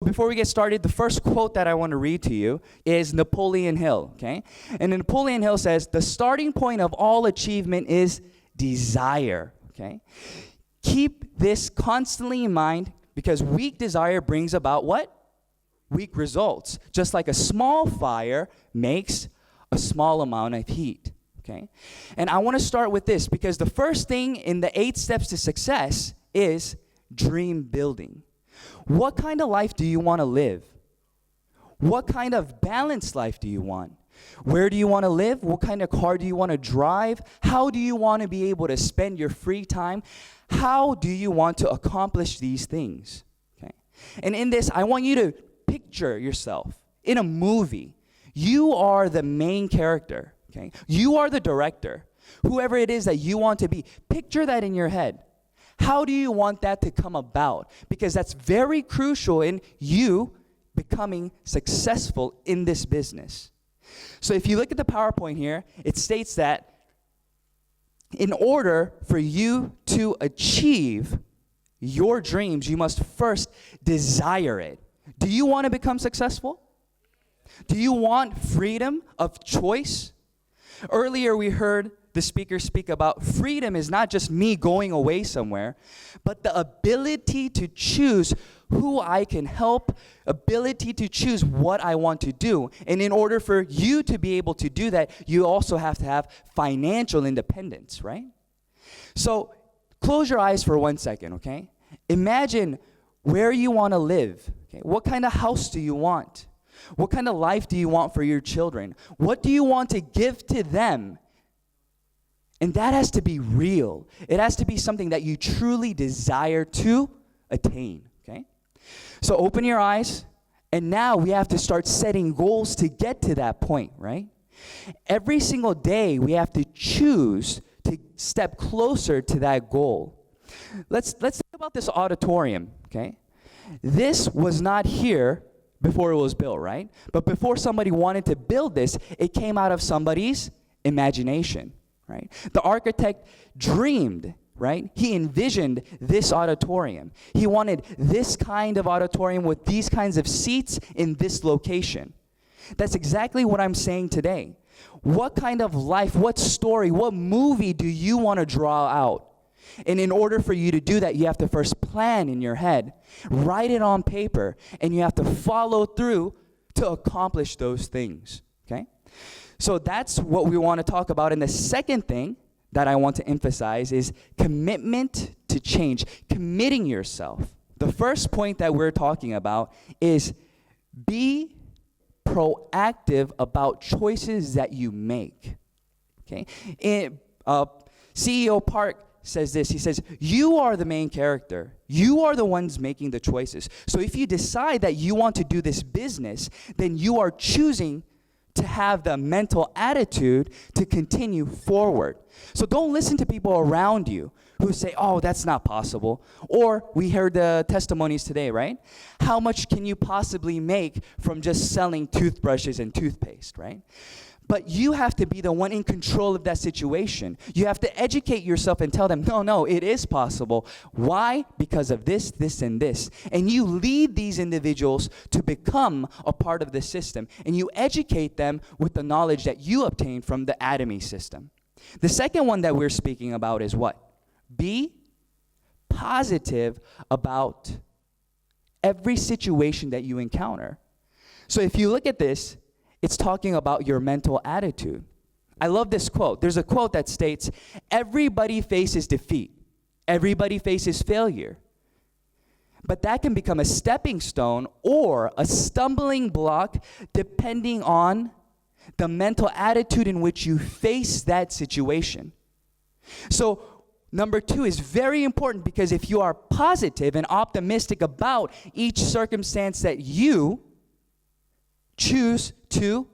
before we get started, the first quote that I want to read to you is Napoleon Hill, okay? And Napoleon Hill says, "The starting point of all achievement is desire," okay? Keep this constantly in mind because weak desire brings about what? Weak results. Just like a small fire makes a small amount of heat, okay? And I want to start with this because the first thing in the 8 steps to success is dream building. What kind of life do you want to live? What kind of balanced life do you want? Where do you want to live? What kind of car do you want to drive? How do you want to be able to spend your free time? How do you want to accomplish these things? Okay. And in this, I want you to picture yourself in a movie. You are the main character. Okay. You are the director. Whoever it is that you want to be, picture that in your head. How do you want that to come about? Because that's very crucial in you becoming successful in this business. So if you look at the PowerPoint here, it states that in order for you to achieve your dreams, you must first desire it. Do you want to become successful? Do you want freedom of choice? Earlier we heard the speaker speak about freedom is not just me going away somewhere, but the ability to choose who I can help, ability to choose what I want to do. And in order for you to be able to do that, you also have to have financial independence, right? So close your eyes for 1 second, okay? Imagine where you want to live. Okay? What kind of house do you want? What kind of life do you want for your children? What do you want to give to them? And that has to be real. It has to be something that you truly desire to attain, okay? So open your eyes, and now we have to start setting goals to get to that point, right? Every single day, we have to choose to step closer to that goal. Let's think about this auditorium, okay? This was not here before it was built, right? But before somebody wanted to build this, it came out of somebody's imagination. Right? The architect dreamed, right? He envisioned this auditorium. He wanted this kind of auditorium with these kinds of seats in this location. That's exactly what I'm saying today. What kind of life, what story, what movie do you want to draw out? And in order for you to do that, you have to first plan in your head, write it on paper, and you have to follow through to accomplish those things, okay? So that's what we want to talk about. And the second thing that I want to emphasize is commitment to change, committing yourself. The first point that we're talking about is be proactive about choices that you make. Okay? CEO Park says this. He says, you are the main character. You are the ones making the choices. So if you decide that you want to do this business, then you are choosing to have the mental attitude to continue forward. So don't listen to people around you who say, oh, that's not possible. Or we heard the testimonies today, right? How much can you possibly make from just selling toothbrushes and toothpaste, right? But you have to be the one in control of that situation. You have to educate yourself and tell them, no, it is possible. Why? Because of this, this, and this. And you lead these individuals to become a part of the system. And you educate them with the knowledge that you obtained from the Atomy system. The second one that we're speaking about is what? Be positive about every situation that you encounter. So if you look at this, it's talking about your mental attitude. I love this quote. There's a quote that states, everybody faces defeat. Everybody faces failure. But that can become a stepping stone or a stumbling block depending on the mental attitude in which you face that situation. So number 2 is very important because if you are positive and optimistic about each circumstance that you choose to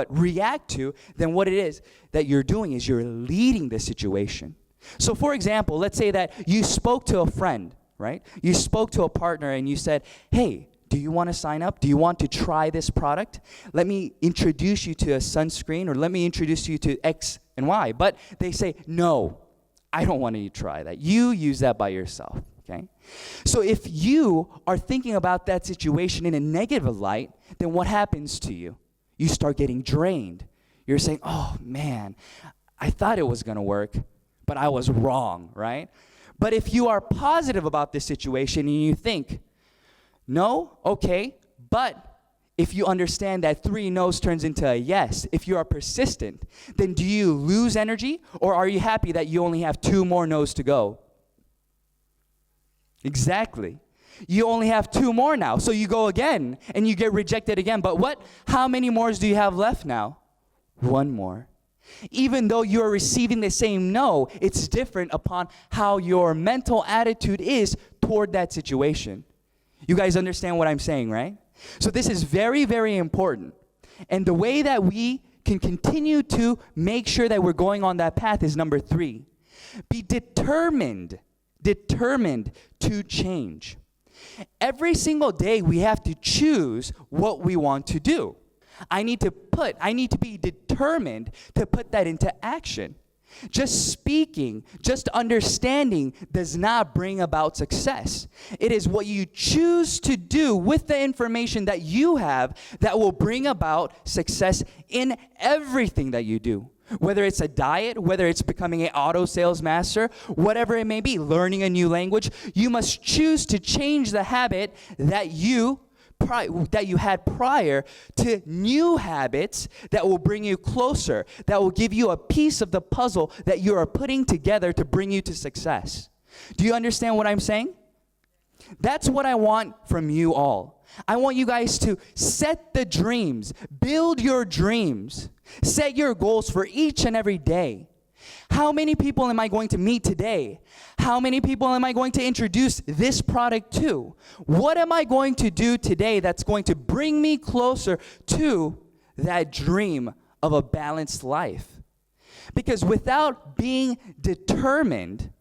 react to, then what it is that you're doing is you're leading the situation. So for example, let's say that you spoke to a friend, right? You spoke to a partner and you said, hey, do you want to sign up? Do you want to try this product? Let me introduce you to a sunscreen, or let me introduce you to X and Y. But they say, no, I don't want you to try that. You use that by yourself, Okay? So if you are thinking about that situation in a negative light, then what happens to you? You start getting drained. You're saying, oh man, I thought it was going to work, but I was wrong, right? But if you are positive about this situation and you think, no, okay, but if you understand that 3 no's turns into a yes, if you are persistent, then do you lose energy, or are you happy that you only have 2 more no's to go? Exactly. You only have 2 more now. So you go again and you get rejected again. But what? How many more do you have left now? 1 more. Even though you're receiving the same no, it's different upon how your mental attitude is toward that situation. You guys understand what I'm saying, right? So this is very, very important. And the way that we can continue to make sure that we're going on that path is number 3. Be determined to change. Every single day we have to choose what we want to do. I need to be determined to put that into action. Just speaking, just understanding does not bring about success. It is what you choose to do with the information that you have that will bring about success in everything that you do. Whether it's a diet, whether it's becoming an auto sales master, whatever it may be, learning a new language, you must choose to change the habit that you had prior to new habits that will bring you closer, that will give you a piece of the puzzle that you are putting together to bring you to success. Do you understand what I'm saying? That's what I want from you all. I want you guys to set the dreams, build your dreams, set your goals for each and every day. How many people am I going to meet today? How many people am I going to introduce this product to? What am I going to do today that's going to bring me closer to that dream of a balanced life? Because without being determined,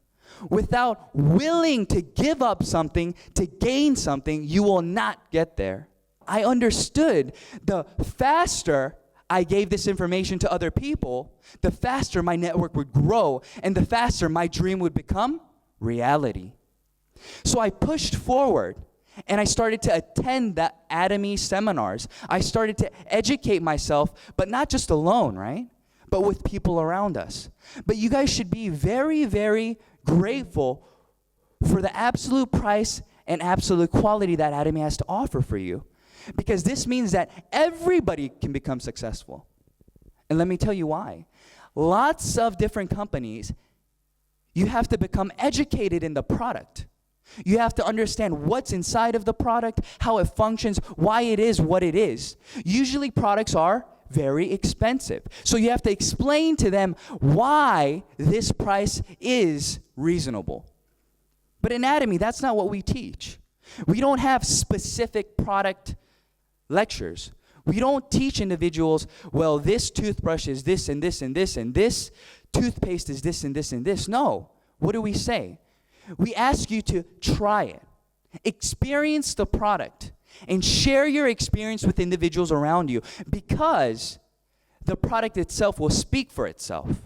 without willing to give up something to gain something, you will not get there. I understood the faster I gave this information to other people, the faster my network would grow and the faster my dream would become reality. So I pushed forward and I started to attend the Atomy seminars. I started to educate myself, but not just alone, right? But with people around us. But you guys should be very, very grateful for the absolute price and absolute quality that Atomy has to offer for you. Because this means that everybody can become successful. And let me tell you why. Lots of different companies, you have to become educated in the product. You have to understand what's inside of the product, how it functions, why it is what it is. Usually products are very expensive. So you have to explain to them why this price is reasonable. But in Atomy, that's not what we teach. We don't have specific product lectures. We don't teach individuals, well, this toothbrush is this and this and this, and this toothpaste is this and this and this. No. What do we say? We ask you to try it, experience the product, and share your experience with individuals around you, because the product itself will speak for itself.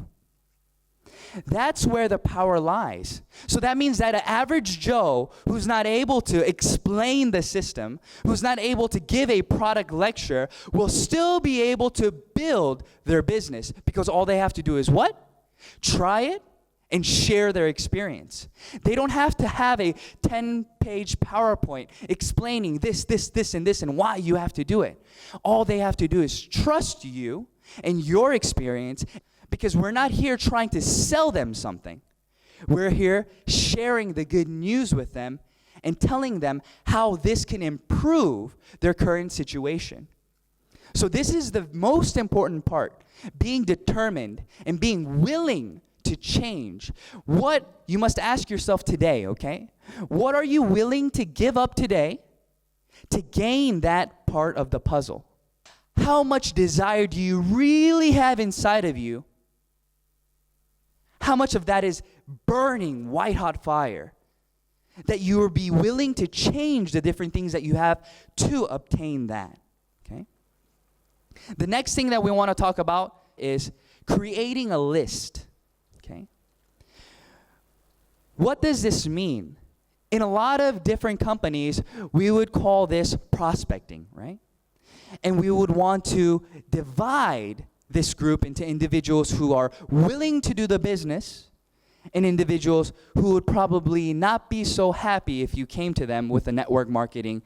That's where the power lies. So that means that an average Joe who's not able to explain the system, who's not able to give a product lecture, will still be able to build their business, because all they have to do is what? Try it and share their experience. They don't have to have a 10-page PowerPoint explaining this, and this, and why you have to do it. All they have to do is trust you and your experience, because we're not here trying to sell them something. We're here sharing the good news with them and telling them how this can improve their current situation. So this is the most important part, being determined and being willing to change. What you must ask yourself today, okay? What are you willing to give up today to gain that part of the puzzle? How much desire do you really have inside of you? How much of that is burning white-hot fire that you will be willing to change the different things that you have to obtain that, okay? The next thing that we want to talk about is creating a list, okay? What does this mean? In a lot of different companies, we would call this prospecting, right? And we would want to divide this group into individuals who are willing to do the business and individuals who would probably not be so happy if you came to them with a network marketing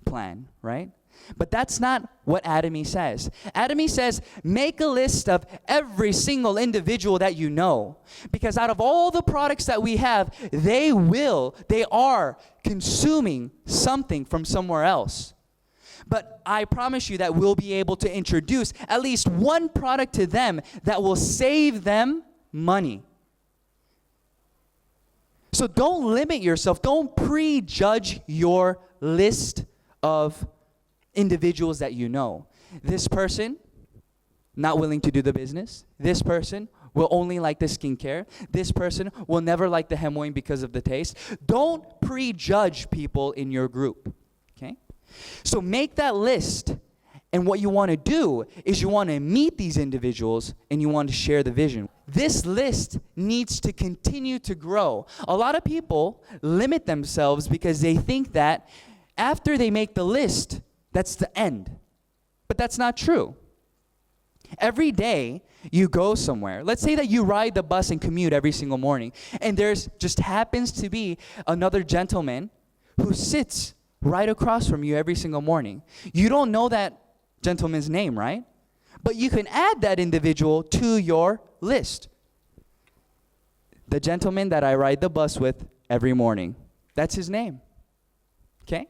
plan, right? But that's not what Atomy says. Atomy says, make a list of every single individual that you know. Because out of all the products that we have, they are consuming something from somewhere else. But I promise you that we'll be able to introduce at least one product to them that will save them money. So don't limit yourself. Don't prejudge your list of individuals that you know. This person, not willing to do the business. This person will only like the skincare. This person will never like the Hemoin because of the taste. Don't prejudge people in your group, okay? So make that list, and what you want to do is you want to meet these individuals and you want to share the vision. This list needs to continue to grow. A lot of people limit themselves because they think that after they make the list, that's the end. But that's not true. Every day you go somewhere. Let's say that you ride the bus and commute every single morning, and there's just happens to be another gentleman who sits right across from you every single morning. You don't know that gentleman's name, right? But you can add that individual to your list. The gentleman that I ride the bus with every morning. That's his name. Okay?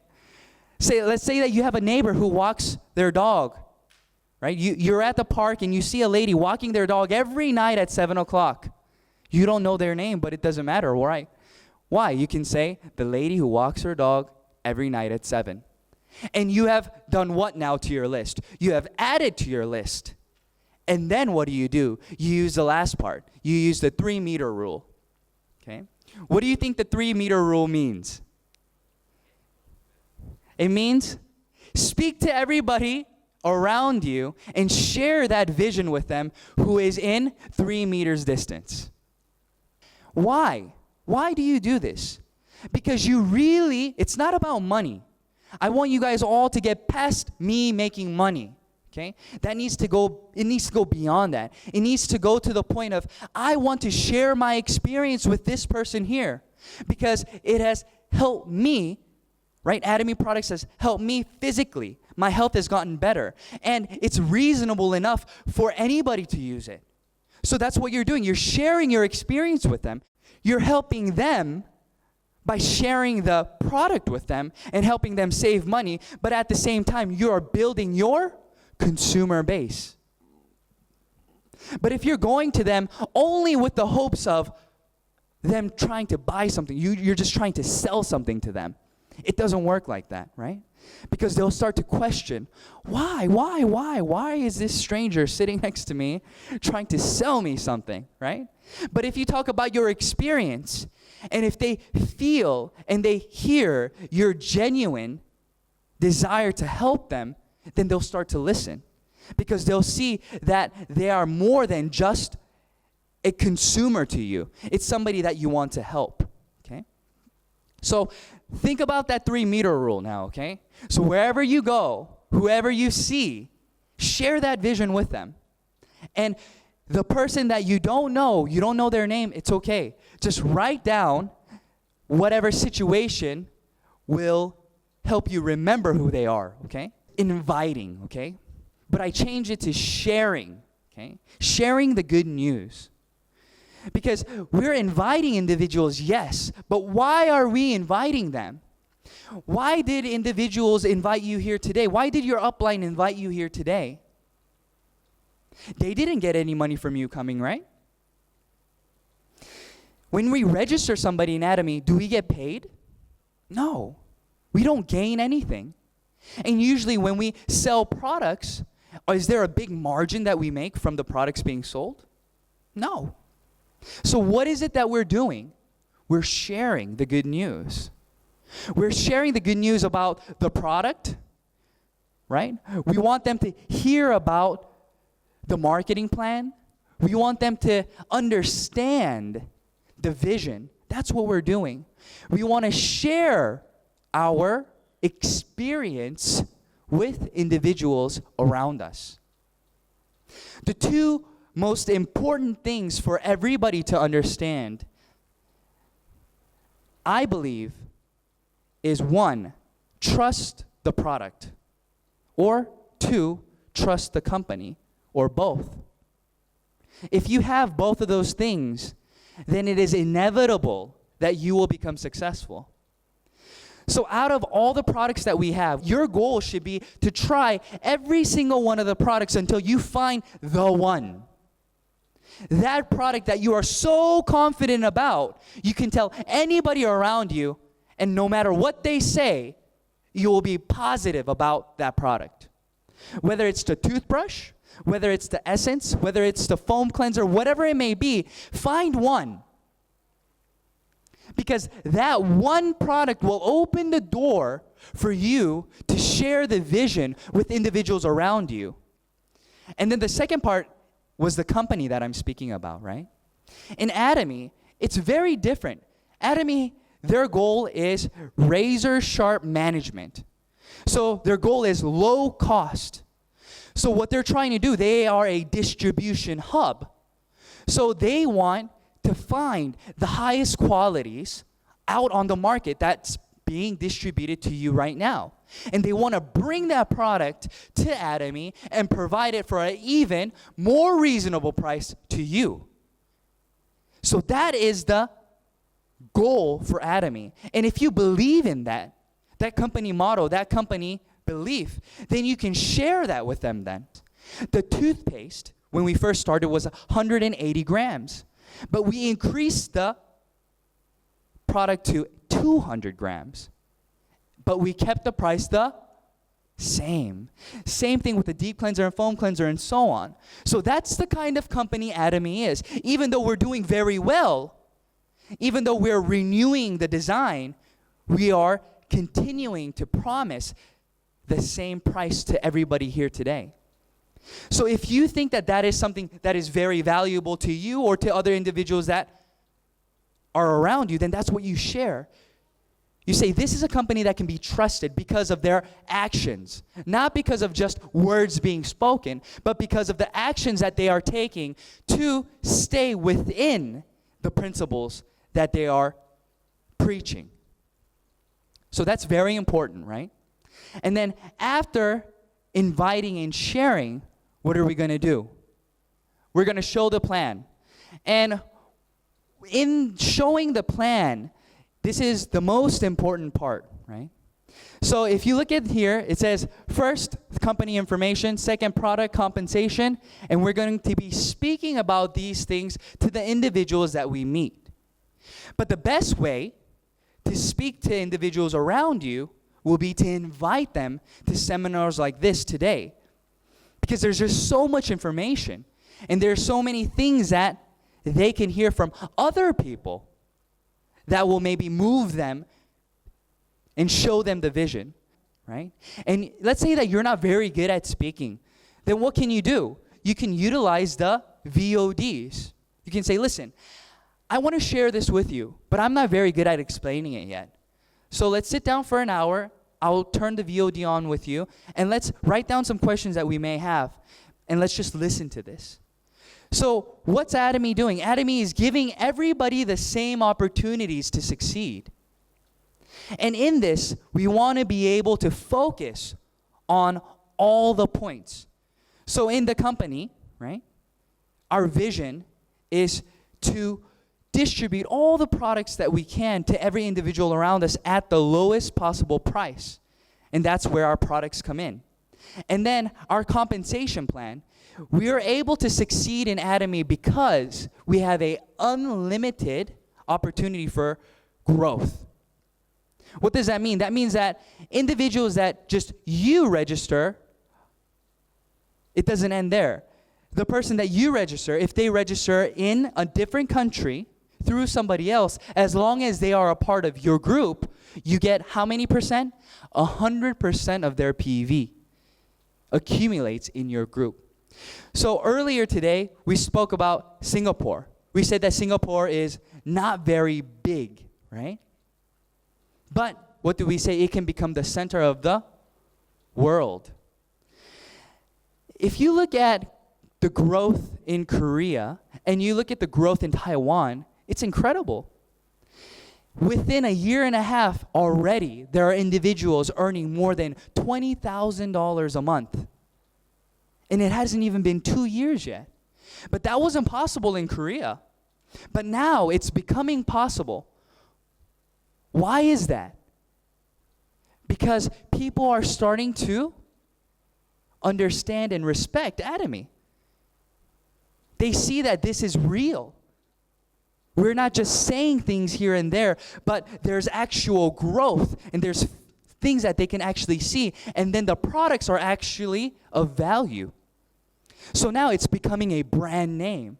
Let's say that you have a neighbor who walks their dog, right? You're at the park and you see a lady walking their dog every night at 7 o'clock. You don't know their name, but it doesn't matter, right? Why? You can say, the lady who walks her dog every night at 7. And you have done what now to your list? You have added to your list. And then what do? You use the last part. You use the 3-meter rule. Okay? What do you think the 3-meter rule means? It means speak to everybody around you and share that vision with them who is in 3 meters distance. Why? Why do you do this? Because it's not about money. I want you guys all to get past me making money. Okay? It needs to go beyond that. It needs to go to the point of, I want to share my experience with this person here because it has helped me. Right? Atomy Products has helped me physically. My health has gotten better. And it's reasonable enough for anybody to use it. So that's what you're doing. You're sharing your experience with them. You're helping them by sharing the product with them and helping them save money. But at the same time, you are building your consumer base. But if you're going to them only with the hopes of them trying to buy something, you're just trying to sell something to them. It doesn't work like that, right? Because they'll start to question, why is this stranger sitting next to me trying to sell me something, right? But if you talk about your experience, and if they feel and they hear your genuine desire to help them, then they'll start to listen. Because they'll see that they are more than just a consumer to you. It's somebody that you want to help, okay? So think about that 3-meter rule now, okay? So wherever you go, whoever you see, share that vision with them. And the person that you don't know their name, it's okay. Just write down whatever situation will help you remember who they are, okay? Inviting, okay? But I change it to sharing, okay? Sharing the good news. Because we're inviting individuals, yes, but why are we inviting them? Why did individuals invite you here today? Why did your upline invite you here today? They didn't get any money from you coming, right? When we register somebody in Atomy, do we get paid? No. We don't gain anything. And usually when we sell products, is there a big margin that we make from the products being sold? No. So what is it that we're doing? We're sharing the good news. We're sharing the good news about the product, right? We want them to hear about the marketing plan. We want them to understand the vision That's what we're doing. We want to share our experience with individuals around us. The two most important things for everybody to understand, I believe, is one, trust the product, or two, trust the company, or both. If you have both of those things, then it is inevitable that you will become successful. So out of all the products that we have, your goal should be to try every single one of the products until you find the one. That product that you are so confident about, you can tell anybody around you, and no matter what they say, you will be positive about that product. Whether it's the toothbrush, whether it's the essence, whether it's the foam cleanser, whatever it may be, find one. Because that one product will open the door for you to share the vision with individuals around you. And then the second part was the company that I'm speaking about, right? In Atomy, it's very different. Atomy, their goal is razor sharp management. So their goal is low cost. So what they're trying to do, they are a distribution hub. So they want to find the highest qualities out on the market that's being distributed to you right now. And they want to bring that product to Atomy and provide it for an even more reasonable price to you. So that is the goal for Atomy. And if you believe in that company motto, that company belief, then you can share that with them then. The toothpaste, when we first started, was 180 grams. But we increased the product to 200 grams. But we kept the price the same. Same thing with the deep cleanser and foam cleanser and so on. So that's the kind of company Atomy is. Even though we're doing very well, even though we're renewing the design, we are continuing to promise the same price to everybody here today. So if you think that that is something that is very valuable to you or to other individuals that are around you, then that's what you share. You say, this is a company that can be trusted because of their actions, not because of just words being spoken, but because of the actions that they are taking to stay within the principles that they are preaching. So that's very important, right? And then after inviting and sharing, what are we going to do? We're going to show the plan. And in showing the plan, this is the most important part, right? So if you look at here, it says first, company information, second, product compensation, and we're going to be speaking about these things to the individuals that we meet. But the best way to speak to individuals around you will be to invite them to seminars like this today. Because there's just so much information, and there's so many things that they can hear from other people that will maybe move them and show them the vision, right? And let's say that you're not very good at speaking. Then what can you do? You can utilize the VODs. You can say, listen, I want to share this with you, but I'm not very good at explaining it yet. So let's sit down for an hour. I'll turn the VOD on with you, and let's write down some questions that we may have, and let's just listen to this. So what's Atomy doing? Atomy is giving everybody the same opportunities to succeed. And in this, we want to be able to focus on all the points. So in the company, right, our vision is to distribute all the products that we can to every individual around us at the lowest possible price. And that's where our products come in. And then our compensation plan, we are able to succeed in Atomy because we have an unlimited opportunity for growth. What does that mean? That means that individuals that just you register, it doesn't end there. The person that you register, if they register in a different country through somebody else, as long as they are a part of your group, you get how many percent? 100% of their PV accumulates in your group. So earlier today, we spoke about Singapore, we said that Singapore is not very big, right? But what do we say? It can become the center of the world. If you look at the growth in Korea and you look at the growth in Taiwan, it's incredible. Within a year and a half already, there are individuals earning more than $20,000 a month. And it hasn't even been 2 years yet. But that wasn't possible in Korea. But now it's becoming possible. Why is that? Because people are starting to understand and respect Atomy. They see that this is real. We're not just saying things here and there, but there's actual growth and there's things that they can actually see, and then the products are actually of value. So now it's becoming a brand name.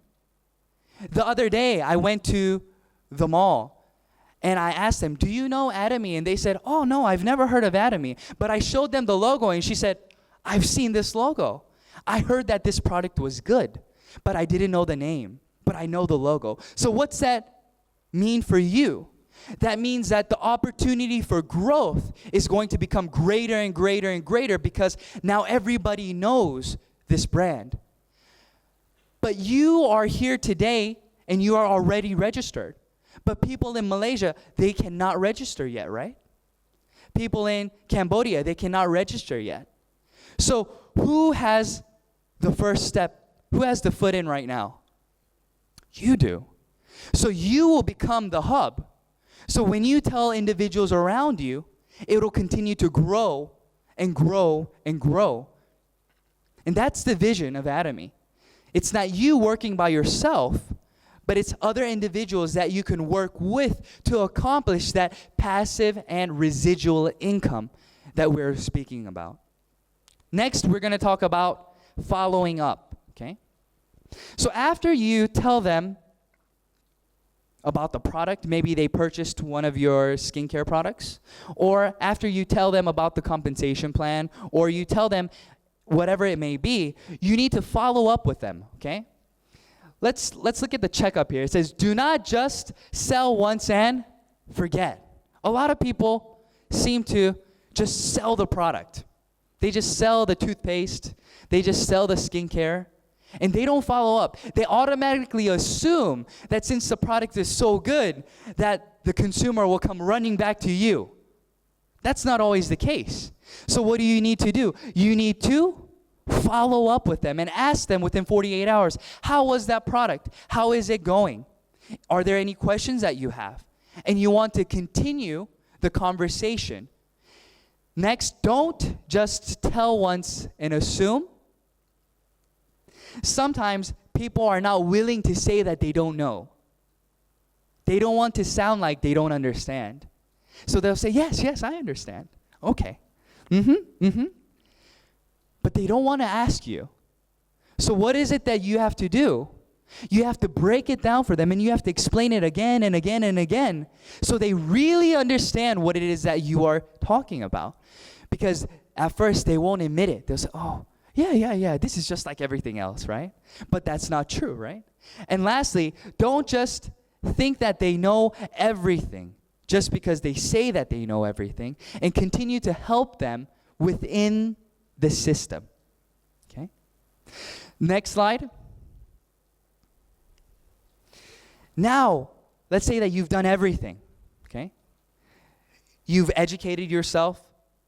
The other day, I went to the mall and I asked them, do you know Atomy? And they said, oh no, I've never heard of Atomy. But I showed them the logo and she said, I've seen this logo. I heard that this product was good, but I didn't know the name. But I know the logo. So what's that mean for you? That means that the opportunity for growth is going to become greater and greater and greater because now everybody knows this brand. But you are here today and you are already registered. But people in Malaysia, they cannot register yet, right? People in Cambodia, they cannot register yet. So who has the first step? Who has the foot in right now? You do. So you will become the hub. So when you tell individuals around you, it will continue to grow and grow and grow. And that's the vision of Atomy. It's not you working by yourself, but it's other individuals that you can work with to accomplish that passive and residual income that we're speaking about. Next, we're going to talk about following up, okay? So after you tell them about the product, maybe they purchased one of your skincare products, or after you tell them about the compensation plan, or you tell them whatever it may be, you need to follow up with them, okay? Let's look at the checkup here. It says, do not just sell once and forget. A lot of people seem to just sell the product. They just sell the toothpaste. They just sell the skincare. And they don't follow up. They automatically assume that since the product is so good, that the consumer will come running back to you. That's not always the case. So what do you need to do? You need to follow up with them and ask them within 48 hours, how was that product? How is it going? Are there any questions that you have? And you want to continue the conversation. Next, don't just tell once and assume. Sometimes people are not willing to say that they don't know. They don't want to sound like they don't understand. So they'll say, yes, I understand. Okay. But they don't want to ask you. So what is it that you have to do? You have to break it down for them and you have to explain it again and again and again so they really understand what it is that you are talking about. Because at first they won't admit it. They'll say, oh, yeah, this is just like everything else, right? But that's not true, right? And lastly, don't just think that they know everything just because they say that they know everything, and continue to help them within the system, okay? Next slide. Now, let's say that you've done everything, okay? You've educated yourself.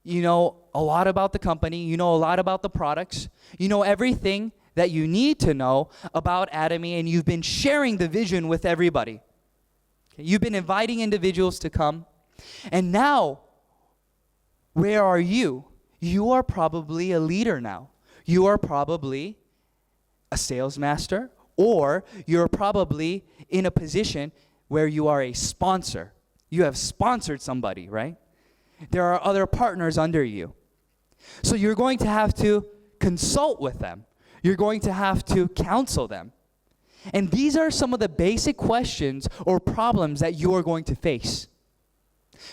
You know a lot about the company. You know a lot about the products. You know everything that you need to know about Atomy, and you've been sharing the vision with everybody. Okay? You've been inviting individuals to come. And now, where are you? You are probably a leader now. You are probably a sales master, or you're probably in a position where you are a sponsor. You have sponsored somebody, right? There are other partners under you. So you're going to have to consult with them. You're going to have to counsel them. And these are some of the basic questions or problems that you are going to face.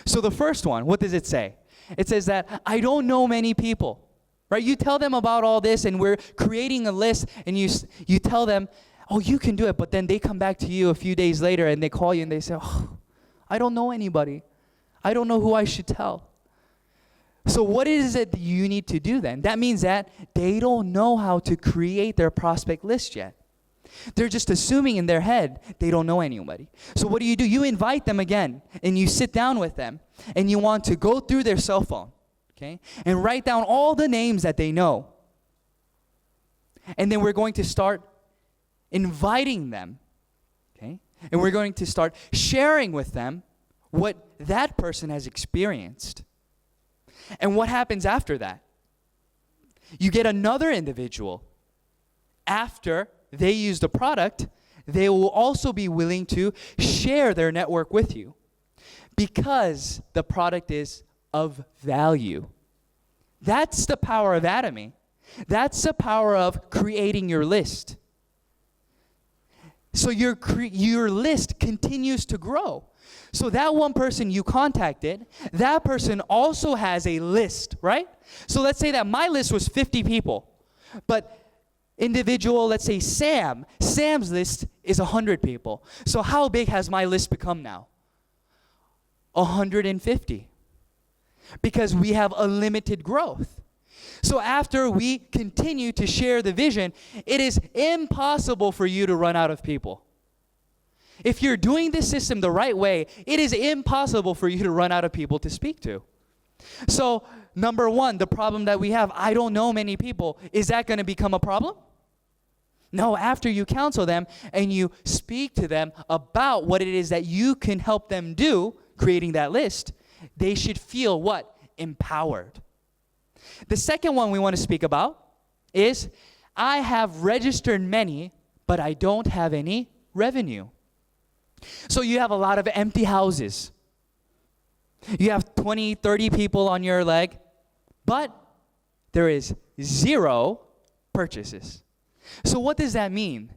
So the first one, what does it say? It says that I don't know many people, right? You tell them about all this and we're creating a list and you tell them, Oh, you can do it, but then they come back to you a few days later and they call you and they say, oh, I don't know anybody. I don't know who I should tell. So what is it that you need to do then? That means that they don't know how to create their prospect list yet. They're just assuming in their head they don't know anybody. So what do? You invite them again and you sit down with them and you want to go through their cell phone, okay, and write down all the names that they know. And then we're going to start inviting them, okay, and we're going to start sharing with them what that person has experienced. And what happens after that? You get another individual. After they use the product, they will also be willing to share their network with you because the product is of value. That's the power of Atomy. That's the power of creating your list. So your list continues to grow. So that one person you contacted, that person also has a list, right? So let's say that my list was 50 people, but individual, let's say Sam's list is 100 people. So how big has my list become now? 150. Because we have unlimited growth. So after we continue to share the vision, it is impossible for you to run out of people. If you're doing this system the right way, it is impossible for you to run out of people to speak to. So, number one, the problem that we have, I don't know many people. Is that going to become a problem? No, after you counsel them and you speak to them about what it is that you can help them do, creating that list, they should feel what? Empowered. The second one we want to speak about is, I have registered many, but I don't have any revenue. So you have a lot of empty houses. You have 20, 30 people on your leg, but there is 0 purchases. So what does that mean?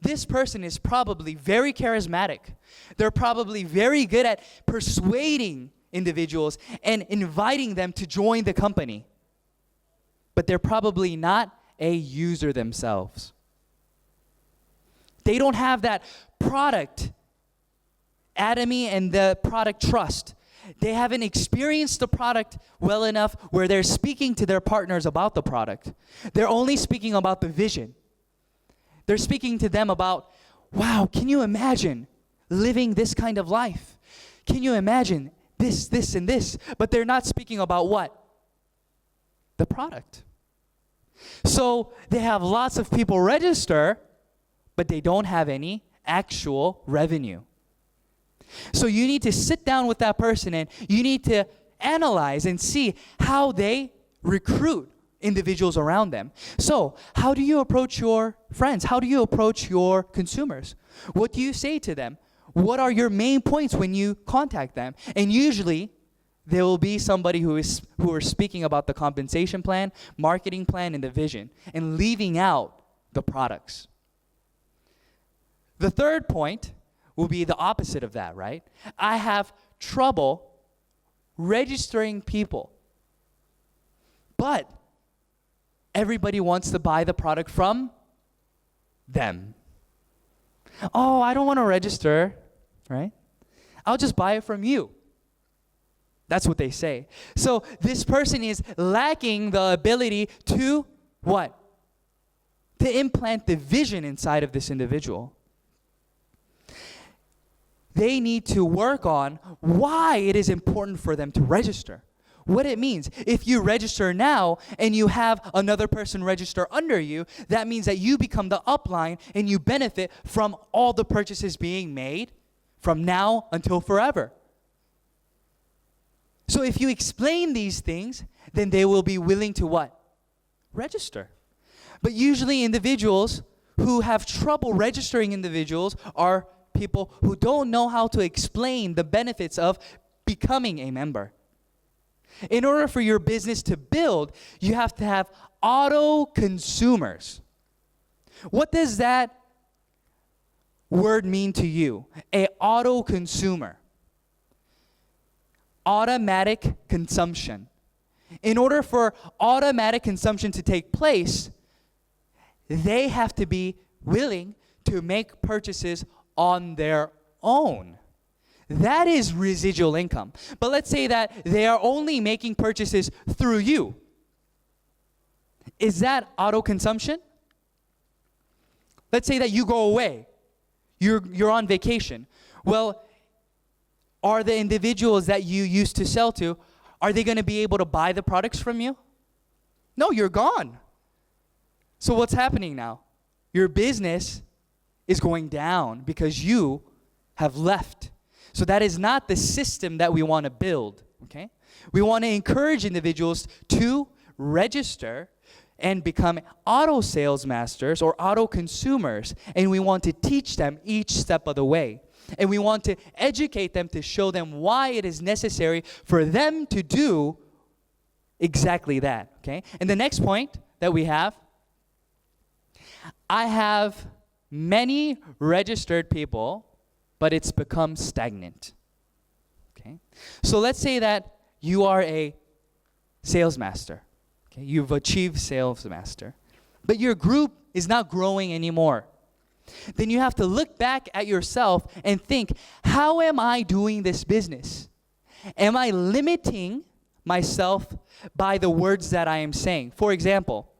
This person is probably very charismatic. They're probably very good at persuading individuals and inviting them to join the company. But they're probably not a user themselves. They don't have that product Atomy and the product trust. They haven't experienced the product well enough where they're speaking to their partners about the product. They're only speaking about the vision. They're speaking to them about, wow, can you imagine living this kind of life? Can you imagine this, this, and this? But they're not speaking about what? The product. So they have lots of people register, but they don't have any actual revenue. So you need to sit down with that person and you need to analyze and see how they recruit individuals around them. So how do you approach your friends? How do you approach your consumers? What do you say to them? What are your main points when you contact them? And usually there will be somebody who are speaking about the compensation plan, marketing plan, and the vision, and leaving out the products. The third point will be the opposite of that, right? I have trouble registering people, but everybody wants to buy the product from them. Oh, I don't want to register, right? I'll just buy it from you. That's what they say. So this person is lacking the ability to what? To implant the vision inside of this individual. They need to work on why it is important for them to register. What it means. If you register now and you have another person register under you, that means that you become the upline and you benefit from all the purchases being made from now until forever. So if you explain these things, then they will be willing to what? Register. But usually individuals who have trouble registering individuals are people who don't know how to explain the benefits of becoming a member. In order for your business to build, you have to have auto consumers. What does that word mean to you? A auto consumer. Automatic consumption. In order for automatic consumption to take place, they have to be willing to make purchases on their own. That is residual income. But let's say that they are only making purchases through you. Is that auto consumption? Let's say that you go away. You're on vacation. Well, are the individuals that you used to sell to, are they going to be able to buy the products from you? No, you're gone. So what's happening now? Your business is going down because you have left. So that is not the system that we want to build, okay? We want to encourage individuals to register and become auto sales masters or auto consumers, and we want to teach them each step of the way. And we want to educate them to show them why it is necessary for them to do exactly that, okay? And the next point that we have, I have many registered people, but it's become stagnant, okay? So let's say that you are a sales master, okay? You've achieved sales master, but your group is not growing anymore. Then you have to look back at yourself and think, how am I doing this business? Am I limiting myself by the words that I am saying? For example,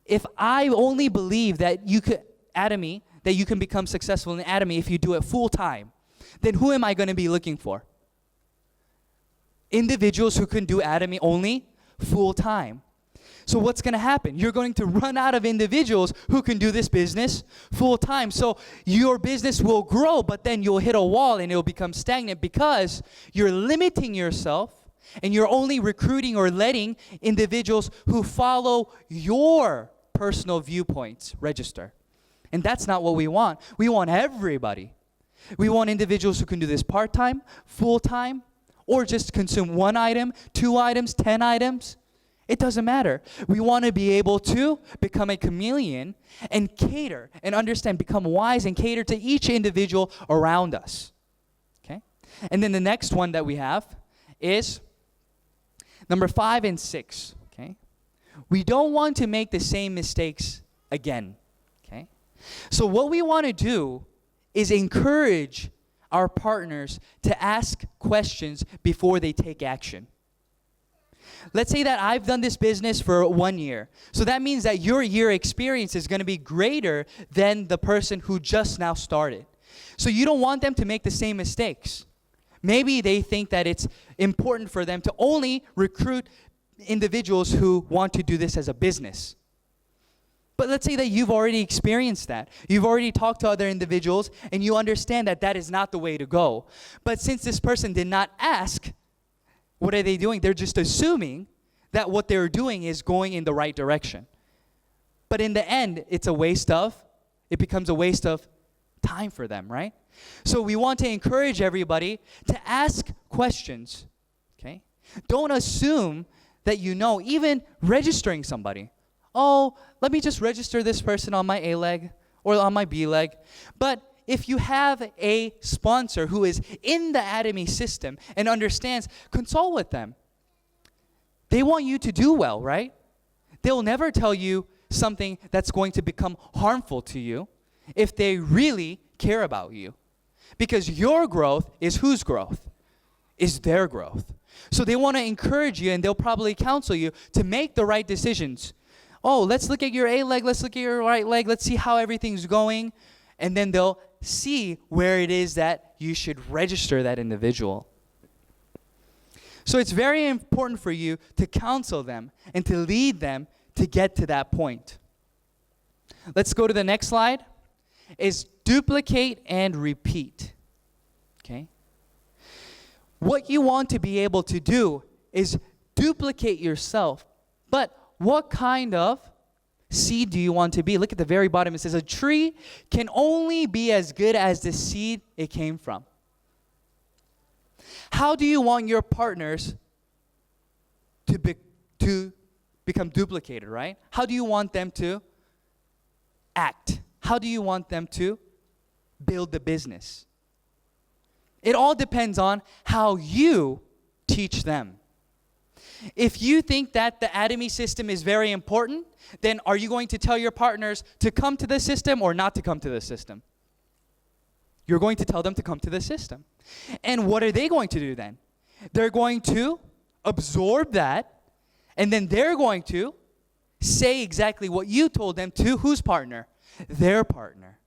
if I only believe that you could, Atomy, that you can become successful in Atomy if you do it full time, then who am I going to be looking for? Individuals who can do Atomy only full time. So what's going to happen? You're going to run out of individuals who can do this business full time. So your business will grow, but then you'll hit a wall and it'll become stagnant because you're limiting yourself and you're only recruiting or letting individuals who follow your personal viewpoints register. And that's not what we want. We want everybody. We want individuals who can do this part-time, full-time, or just consume 1 item, 2 items, 10 items. It doesn't matter. We want to be able to become a chameleon and cater and understand, become wise and cater to each individual around us. Okay? And then the next one that we have is number 5 and 6. Okay? We don't want to make the same mistakes again. Okay? So what we want to do is encourage our partners to ask questions before they take action. Let's say that I've done this business for 1 year. So that means that your year experience is going to be greater than the person who just now started. So you don't want them to make the same mistakes. Maybe they think that it's important for them to only recruit individuals who want to do this as a business. But let's say that you've already experienced that. You've already talked to other individuals and you understand that that is not the way to go. But since this person did not ask, what are they doing? They're just assuming that what they're doing is going in the right direction. But in the end, it becomes a waste of time for them, right? So we want to encourage everybody to ask questions, okay? Don't assume that you know, even registering somebody. Oh, let me just register this person on my A leg or on my B leg. But if you have a sponsor who is in the Atomy system and understands, consult with them. They want you to do well, right? They'll never tell you something that's going to become harmful to you if they really care about you. Because your growth is whose growth? Is their growth. So they want to encourage you and they'll probably counsel you to make the right decisions. Oh, let's look at your A leg, let's look at your right leg, let's see how everything's going. And then they'll see where it is that you should register that individual. So it's very important for you to counsel them and to lead them to get to that point. Let's go to the next slide. Is duplicate and repeat. Okay? What you want to be able to do is duplicate yourself. But what kind of seed do you want to be? Look at the very bottom. It says a tree can only be as good as the seed it came from. How do you want your partners to become duplicated, right? How do you want them to act? How do you want them to build the business? It all depends on how you teach them. If you think that the Atomy system is very important, then are you going to tell your partners to come to the system or not to come to the system? You're going to tell them to come to the system. And what are they going to do then? They're going to absorb that, and then they're going to say exactly what you told them to whose partner? Their partner.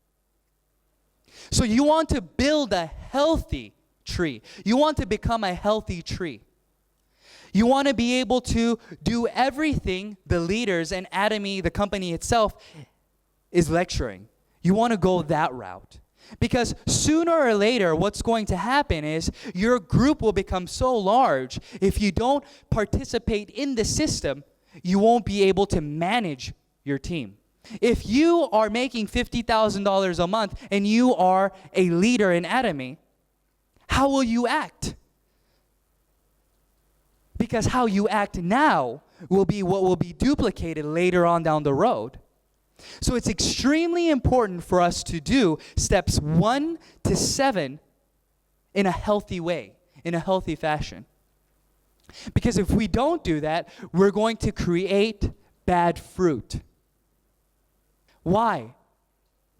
So you want to build a healthy tree. You want to become a healthy tree. You want to be able to do everything the leaders and Atomy, the company itself, is lecturing. You want to go that route. Because sooner or later, what's going to happen is your group will become so large, if you don't participate in the system, you won't be able to manage your team. If you are making $50,000 a month and you are a leader in Atomy, how will you act? Because how you act now will be what will be duplicated later on down the road. So it's extremely important for us to do steps 1 to 7 in a healthy way, in a healthy fashion. Because if we don't do that, we're going to create bad fruit. Why?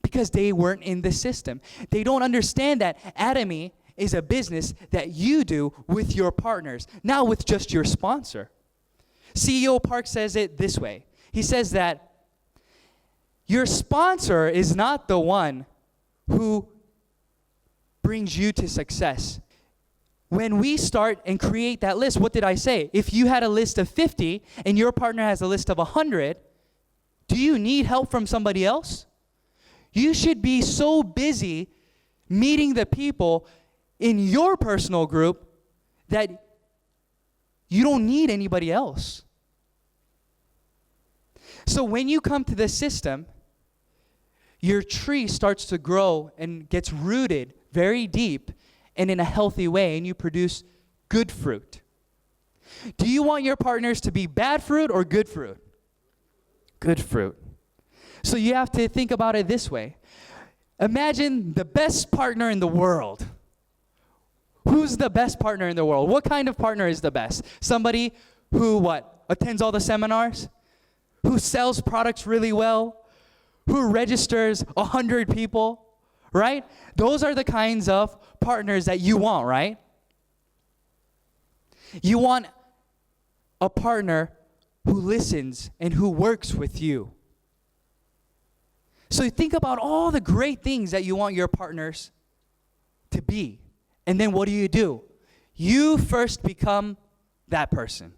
Because they weren't in the system. They don't understand that Atomy is a business that you do with your partners, not with just your sponsor. CEO Park says it this way. He says that your sponsor is not the one who brings you to success. When we start and create that list, what did I say? If you had a list of 50 and your partner has a list of 100, do you need help from somebody else? You should be so busy meeting the people in your personal group that you don't need anybody else. So when you come to the system, your tree starts to grow and gets rooted very deep and in a healthy way, and you produce good fruit. Do you want your partners to be bad fruit or good fruit? Good fruit. So you have to think about it this way. Imagine the best partner in the world. Who's the best partner in the world? What kind of partner is the best? Somebody who what? Attends all the seminars? Who sells products really well? Who registers 100 people? Right? Those are the kinds of partners that you want, right? You want a partner who listens and who works with you. So think about all the great things that you want your partners to be. And then what do? You first become that person.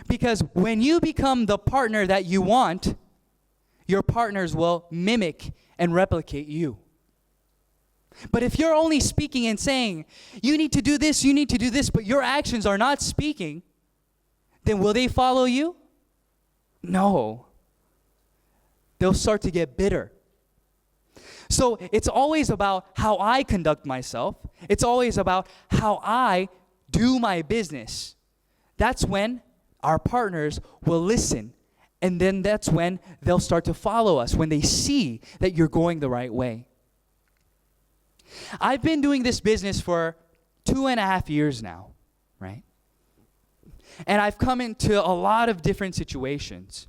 Because when you become the partner that you want, your partners will mimic and replicate you. But if you're only speaking and saying, you need to do this, but your actions are not speaking, then will they follow you? No. They'll start to get bitter. So it's always about how I conduct myself. It's always about how I do my business. That's when our partners will listen. And then that's when they'll start to follow us, when they see that you're going the right way. I've been doing this business for 2.5 years now, right? And I've come into a lot of different situations.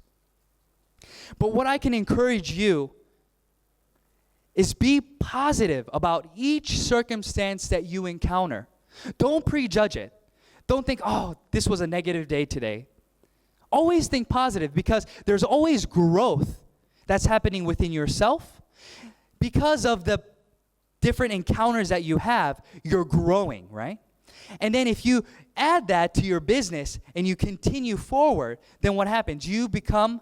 But what I can encourage you is be positive about each circumstance that you encounter. Don't prejudge it. Don't think, oh, this was a negative day today. Always think positive, because there's always growth that's happening within yourself. Because of the different encounters that you have, you're growing, right? And then if you add that to your business and you continue forward, then what happens? You become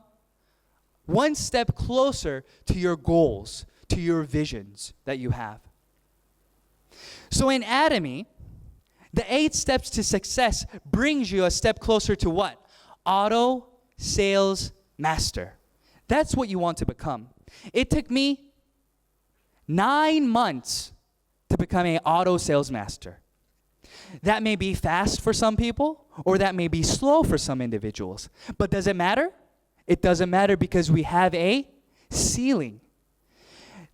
one step closer to your goals, to your visions that you have. So in Atomy, the 8 steps to success brings you a step closer to what? Auto sales master. That's what you want to become. It took me 9 months to become an auto sales master. That may be fast for some people, or that may be slow for some individuals. But does it matter? It doesn't matter, because we have a ceiling.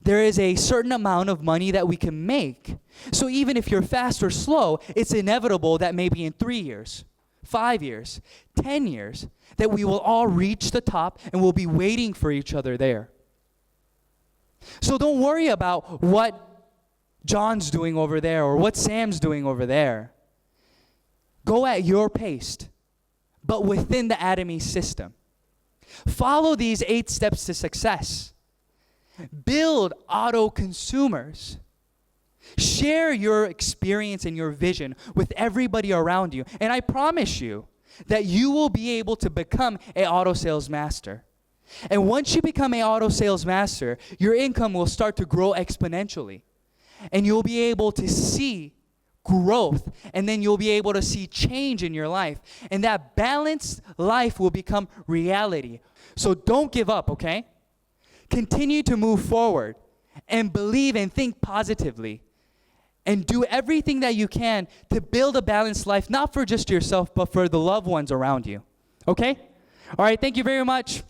there is a certain amount of money that we can make. So even if you're fast or slow, it's inevitable that maybe in 3 years, 5 years, 10 years, that we will all reach the top and we'll be waiting for each other there. So don't worry about what John's doing over there or what Sam's doing over there. Go at your pace, but within the Atomy system. Follow these 8 steps to success. Build auto consumers. Share your experience and your vision with everybody around you. And I promise you that you will be able to become an auto sales master. And once you become an auto sales master, your income will start to grow exponentially. And you'll be able to see growth, and then you'll be able to see change in your life. And that balanced life will become reality. So don't give up, okay? Continue to move forward and believe and think positively. And do everything that you can to build a balanced life, not for just yourself, but for the loved ones around you. Okay? All right, thank you very much.